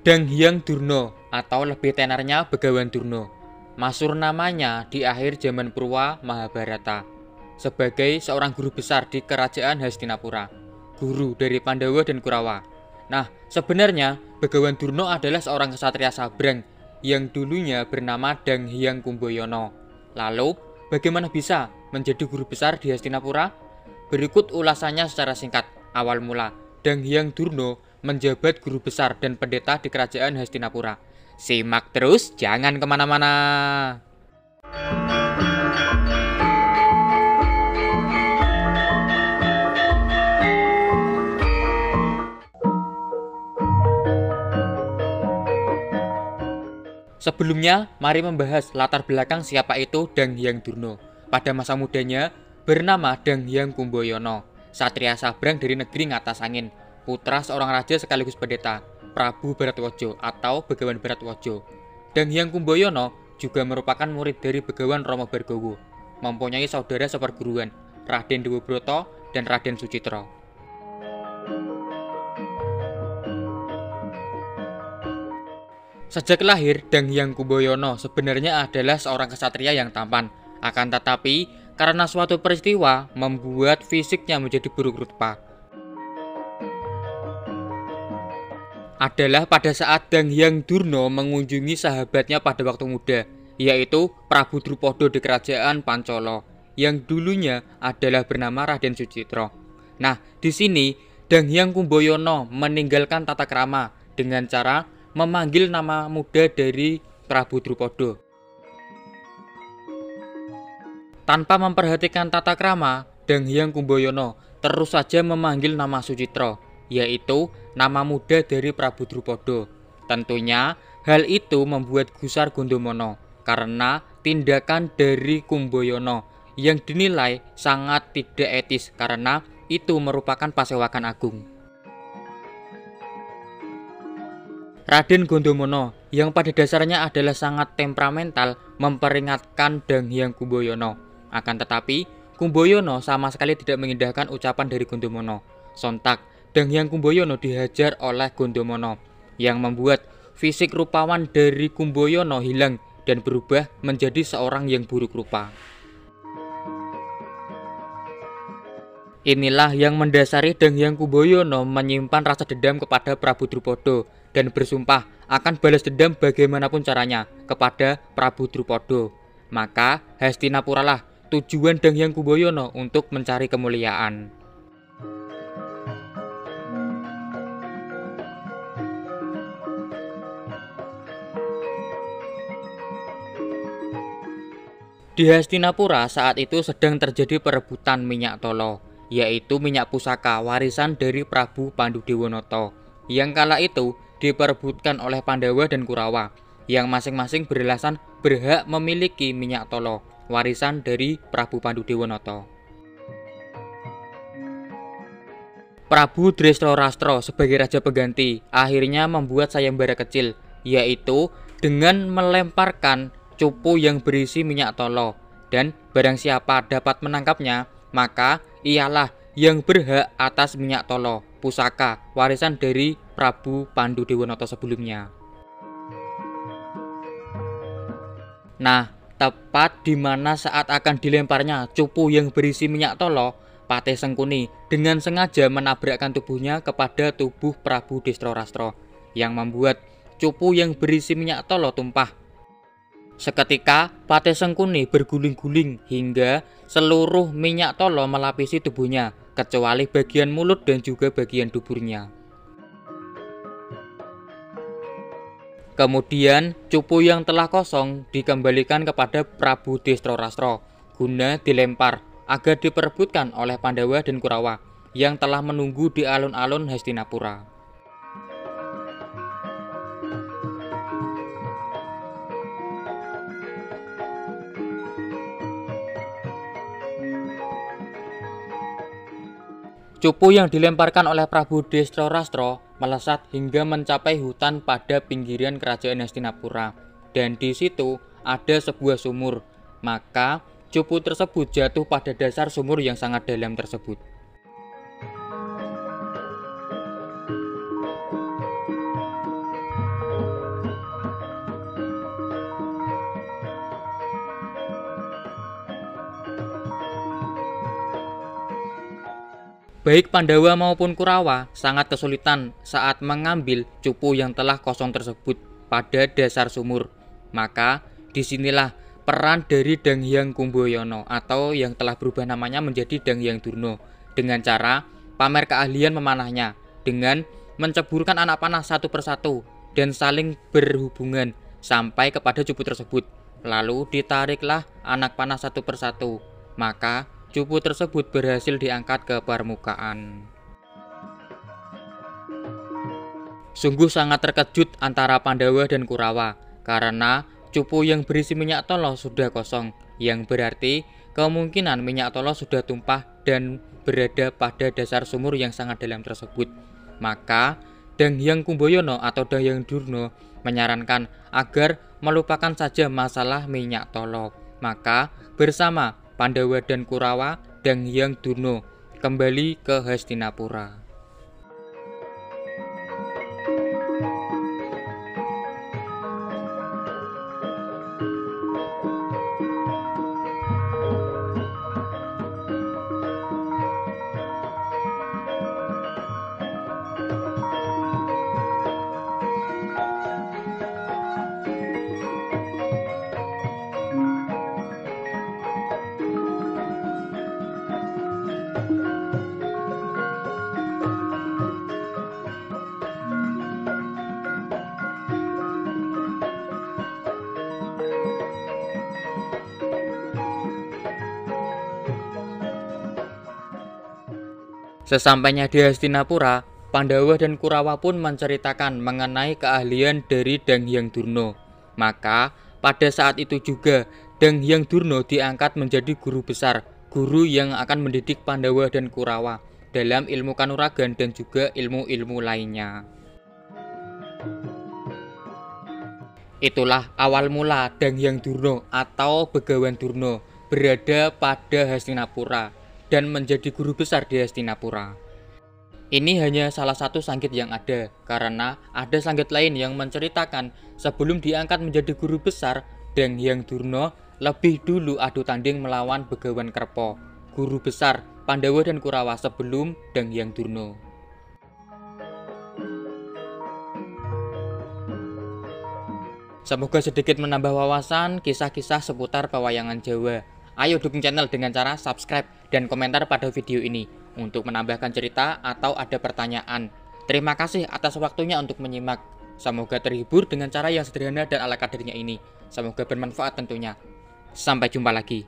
Dang Hyang Durna atau lebih tenarnya Begawan Durna. Masyhur namanya di akhir zaman Purwa Mahabharata sebagai seorang guru besar di kerajaan Hastinapura, guru dari Pandawa dan Kurawa. Nah, sebenarnya Begawan Durna adalah seorang ksatria Sabrang yang dulunya bernama Dang Hyang Kumbayono. Lalu, bagaimana bisa menjadi guru besar di Hastinapura? Berikut ulasannya secara singkat. Awal mula, Dang Hyang Durna menjabat guru besar dan pendeta di kerajaan Hastinapura. Simak terus, jangan kemana-mana. Sebelumnya, mari membahas latar belakang siapa itu Dang Hyang Durna. Pada masa mudanya, bernama Dang Hyang Kumbayono, satria Sabrang dari negeri Ngatas Angin, putra seorang raja sekaligus pendeta, Prabu Bharatwaja atau Begawan Bharatwaja. Dang Hyang Kumbayono juga merupakan murid dari Begawan Rama Bhargawa, mempunyai saudara seperguruan, Raden Dewabrata dan Raden Sucitra. Sejak lahir, Dang Hyang Kumbayono sebenarnya adalah seorang ksatria yang tampan. Akan tetapi, karena suatu peristiwa membuat fisiknya menjadi buruk rupa. Adalah pada saat Dang Hyang Durna mengunjungi sahabatnya pada waktu muda, yaitu Prabu Drupada di kerajaan Pancala, yang dulunya adalah bernama Raden Sucitra. Nah, di sini Dang Hyang Kumbayono meninggalkan tata krama dengan cara memanggil nama muda dari Prabu Drupada. Tanpa memperhatikan tata krama, Dang Hyang Kumbayono terus saja memanggil nama Sucitra, yaitu nama muda dari Prabu Drupada. Tentunya hal itu membuat gusar Gondomono karena tindakan dari Kumbayono yang dinilai sangat tidak etis karena itu merupakan pasewakan agung. Raden Gondomono yang pada dasarnya adalah sangat temperamental memperingatkan Dang Hyang Kumbayono. Akan tetapi, Kumbayono sama sekali tidak mengindahkan ucapan dari Gondomono. Sontak, Dang Hyang Kumbayono dihajar oleh Gondomono yang membuat fisik rupawan dari Kumbayono hilang dan berubah menjadi seorang yang buruk rupa. Inilah yang mendasari Dang Hyang Kumbayono menyimpan rasa dendam kepada Prabu Drupada dan bersumpah akan balas dendam bagaimanapun caranya kepada Prabu Drupada. Maka Hastinapura lah tujuan Dang Hyang Kumbayono untuk mencari kemuliaan. Di Hastinapura saat itu sedang terjadi perebutan minyak tolo, yaitu minyak pusaka warisan dari Prabu Pandhudewanata, yang kala itu diperebutkan oleh Pandawa dan Kurawa, yang masing-masing beralasan berhak memiliki minyak tolo, warisan dari Prabu Pandhudewanata. Prabu Drestarastra sebagai raja pengganti akhirnya membuat sayembara kecil, yaitu dengan melemparkan cupu yang berisi minyak tolo, dan barang siapa dapat menangkapnya, maka ialah yang berhak atas minyak tolo, pusaka, warisan dari Prabu Pandhudewanata sebelumnya. Nah, tepat di mana saat akan dilemparnya cupu yang berisi minyak tolo, Patih Sengkuni dengan sengaja menabrakkan tubuhnya kepada tubuh Prabu Drestarastra, yang membuat cupu yang berisi minyak tolo tumpah. Seketika, Patih Sengkuni berguling-guling hingga seluruh minyak tolo melapisi tubuhnya, kecuali bagian mulut dan juga bagian duburnya. Kemudian, cupu yang telah kosong dikembalikan kepada Prabu Drestarastra guna dilempar agar diperebutkan oleh Pandawa dan Kurawa yang telah menunggu di alun-alun Hastinapura. Cupu yang dilemparkan oleh Prabu Drestarastra melesat hingga mencapai hutan pada pinggiran kerajaan Hastinapura, dan di situ ada sebuah sumur. Maka cupu tersebut jatuh pada dasar sumur yang sangat dalam tersebut. Baik Pandawa maupun Kurawa sangat kesulitan saat mengambil cupu yang telah kosong tersebut pada dasar sumur. Maka disinilah peran dari Dang Hyang Kumbayono atau yang telah berubah namanya menjadi Dang Hyang Durna dengan cara pamer keahlian memanahnya dengan menceburkan anak panah satu persatu dan saling berhubungan sampai kepada cupu tersebut. Lalu ditariklah anak panah satu persatu, maka cupu tersebut berhasil diangkat ke permukaan. Sungguh sangat terkejut antara Pandawa dan Kurawa karena cupu yang berisi minyak tolo sudah kosong, yang berarti kemungkinan minyak tolo sudah tumpah dan berada pada dasar sumur yang sangat dalam tersebut. Maka Dang Hyang Kumbayono atau Dang Hyang Durna menyarankan agar melupakan saja masalah minyak tolo. Maka bersama Pandawa dan Kurawa, Dang Hyang Durna kembali ke Hastinapura. Sesampainya di Hastinapura, Pandawa dan Kurawa pun menceritakan mengenai keahlian dari Dang Hyang Durna. Maka pada saat itu juga Dang Hyang Durna diangkat menjadi guru besar, guru yang akan mendidik Pandawa dan Kurawa dalam ilmu kanuragan dan juga ilmu-ilmu lainnya. Itulah awal mula Dang Hyang Durna atau Begawan Durna berada pada Hastinapura dan menjadi guru besar di Hastinapura. Ini hanya salah satu sanggit yang ada, karena ada sanggit lain yang menceritakan sebelum diangkat menjadi guru besar, Dang Hyang Durna lebih dulu adu tanding melawan Begawan Kerpa, guru besar Pandawa dan Kurawa sebelum Dang Hyang Durna. Semoga sedikit menambah wawasan kisah-kisah seputar pewayangan Jawa. Ayo dukung channel dengan cara subscribe dan komentar pada video ini untuk menambahkan cerita atau ada pertanyaan. Terima kasih atas waktunya untuk menyimak. Semoga terhibur dengan cara yang sederhana dan ala kadarnya ini. Semoga bermanfaat tentunya. Sampai jumpa lagi.